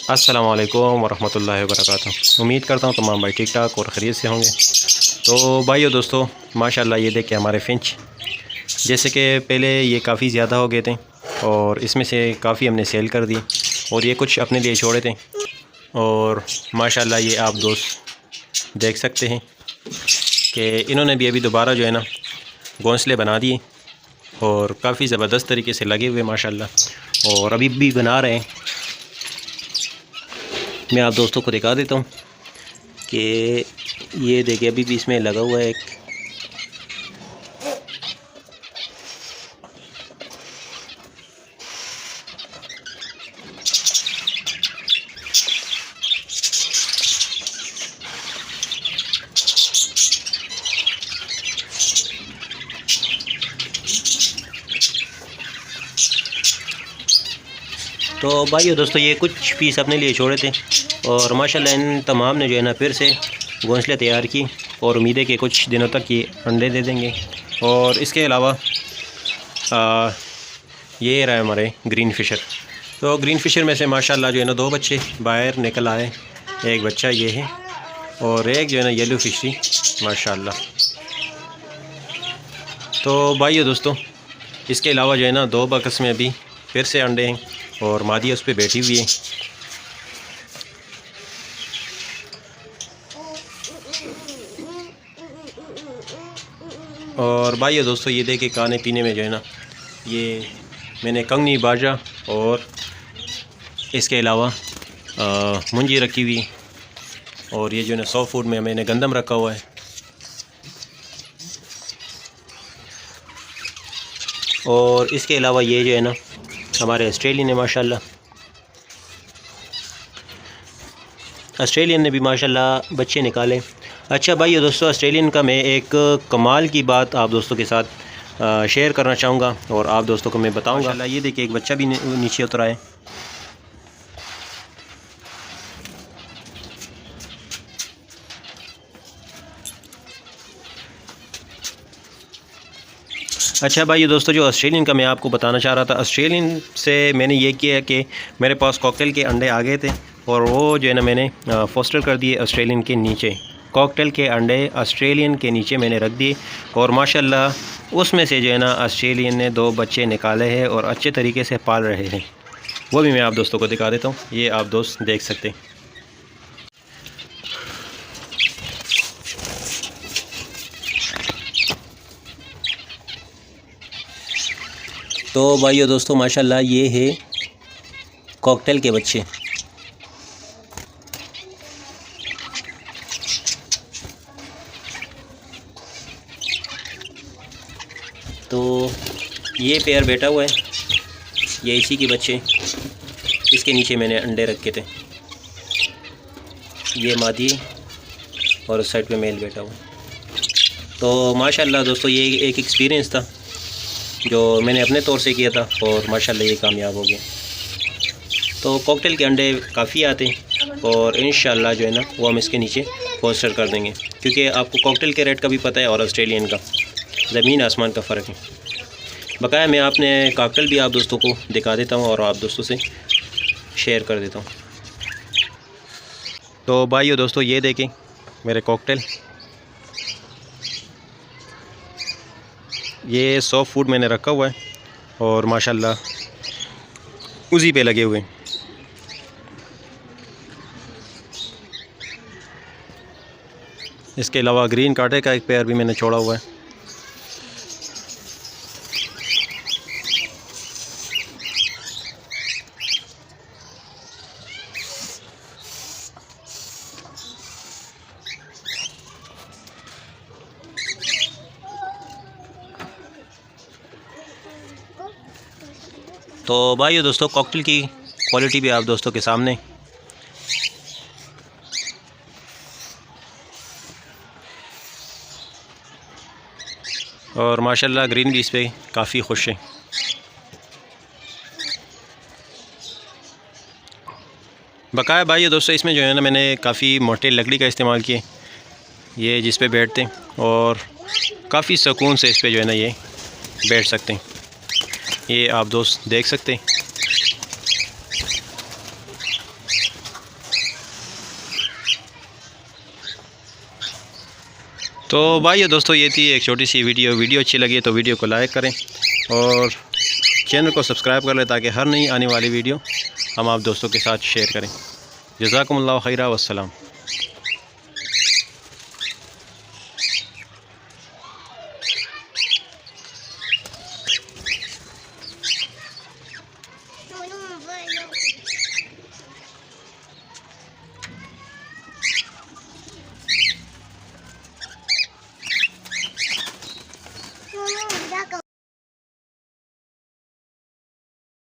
अस्सलाम वालेकुम वरहमतुल्लाहि वबरकातुहू। उम्मीद करता हूँ तमाम भाई ठीक ठाक और ख़ैरियत से होंगे। तो भाइयों दोस्तों, माशाल्लाह ये देखें हमारे फिंच, जैसे कि पहले ये काफ़ी ज़्यादा हो गए थे और इसमें से काफ़ी हमने सेल कर दिए और ये कुछ अपने लिए छोड़े थे। और माशाल्लाह ये आप दोस्त देख सकते हैं कि इन्होंने भी अभी दोबारा जो है ना घोंसले बना दिए और काफ़ी ज़बरदस्त तरीके से लगे हुए माशाल्लाह, और अभी भी बना रहे हैं। मैं आप दोस्तों को दिखा देता हूँ कि ये देखिए अभी भी इसमें लगा हुआ है एक। तो भाइयों दोस्तों, ये कुछ पीस अपने लिए छोड़े थे और माशाल्लाह इन तमाम ने जो है ना फिर से घोंसले तैयार की और उम्मीद है कि कुछ दिनों तक ये अंडे दे देंगे। और इसके अलावा ये रहा हमारे ग्रीन फिशर। तो ग्रीन फिशर में से माशाल्लाह जो है ना 2 बच्चे बाहर निकल आए। एक बच्चा ये है और एक जो है ना येलो फिशरी माशाल्लाह। तो भाइयों दोस्तों, इसके अलावा जो है ना 2 बक्स में भी फिर से अंडे हैं और मादी उस पर बैठी हुई है। और भाइयों दोस्तों, ये देखे खाने पीने में जो है ना ये मैंने कंगनी बाजा और इसके अलावा मुंजी रखी हुई, और ये जो है ना सॉफ्ट फूड में मैंने गंदम रखा हुआ है। और इसके अलावा ये जो है ना हमारे ऑस्ट्रेलियन है माशाल्लाह। ऑस्ट्रेलियन ने भी माशाल्लाह बच्चे निकाले। अच्छा भाइयों दोस्तों, ऑस्ट्रेलियन का मैं एक कमाल की बात आप दोस्तों के साथ शेयर करना चाहूँगा और आप दोस्तों को मैं बताऊँगा। माशाल्लाह ये देखिए एक बच्चा भी नीचे उतरा है। अच्छा भाई दोस्तों, जो ऑस्ट्रेलियन का मैं आपको बताना चाह रहा था, ऑस्ट्रेलियन से मैंने ये किया कि मेरे पास कॉकटेल के अंडे आ गए थे और वो जो है ना मैंने फोस्टर कर दिए ऑस्ट्रेलियन के नीचे। कॉकटेल के अंडे ऑस्ट्रेलियन के नीचे मैंने रख दिए और माशाल्लाह उसमें से जो है ना ऑस्ट्रेलियन ने 2 बच्चे निकाले हैं और अच्छे तरीके से पाल रहे हैं। वो भी मैं आप दोस्तों को दिखा देता हूँ, ये आप दोस्त देख सकते हैं। तो भाइयों दोस्तों, माशाल्लाह ये है कॉकटेल के बच्चे। तो ये पेयर बैठा हुआ है, ये इसी के बच्चे, इसके नीचे मैंने अंडे रखे थे। ये मादी और उस साइड पे मेल बैठा हुआ है। तो माशाल्लाह दोस्तों, ये एक एक्सपीरियंस था जो मैंने अपने तौर से किया था और माशाल्लाह ये कामयाब हो गया। तो कॉकटेल के अंडे काफ़ी आते हैं और इंशाल्लाह जो है ना वो हम इसके नीचे पोस्टर कर देंगे, क्योंकि आपको कॉकटेल के रेट का भी पता है और ऑस्ट्रेलियन का ज़मीन आसमान का फ़र्क है। बकाया मैं आपने कॉकटेल भी आप दोस्तों को दिखा देता हूँ और आप दोस्तों से शेयर कर देता हूँ। तो भाइयों दोस्तों, ये देखें मेरे कॉकटेल, ये सॉफ्ट फूड मैंने रखा हुआ है और माशाल्लाह उसी पे लगे हुए हैं। इसके अलावा ग्रीन कांटे का एक पेयर भी मैंने छोड़ा हुआ है। तो भाइयों दोस्तों, कॉकटेल की क्वालिटी भी आप दोस्तों के सामने। और माशाल्लाह ग्रीन भी इस पर काफ़ी खुश है। बकाया भाइयों दोस्तों, इसमें जो है ना मैंने काफ़ी मोटे लकड़ी का इस्तेमाल किया, ये जिस पे बैठते हैं और काफ़ी सुकून से इस पे जो है ना ये बैठ सकते हैं। ये आप दोस्त देख सकते हैं। तो भाइयों दोस्तों ये थी एक छोटी सी वीडियो अच्छी लगी तो वीडियो को लाइक करें और चैनल को सब्सक्राइब कर लें ताकि हर नई आने वाली वीडियो हम आप दोस्तों के साथ शेयर करें। जज़ाकुमुल्लाह खैरा वस्सलाम।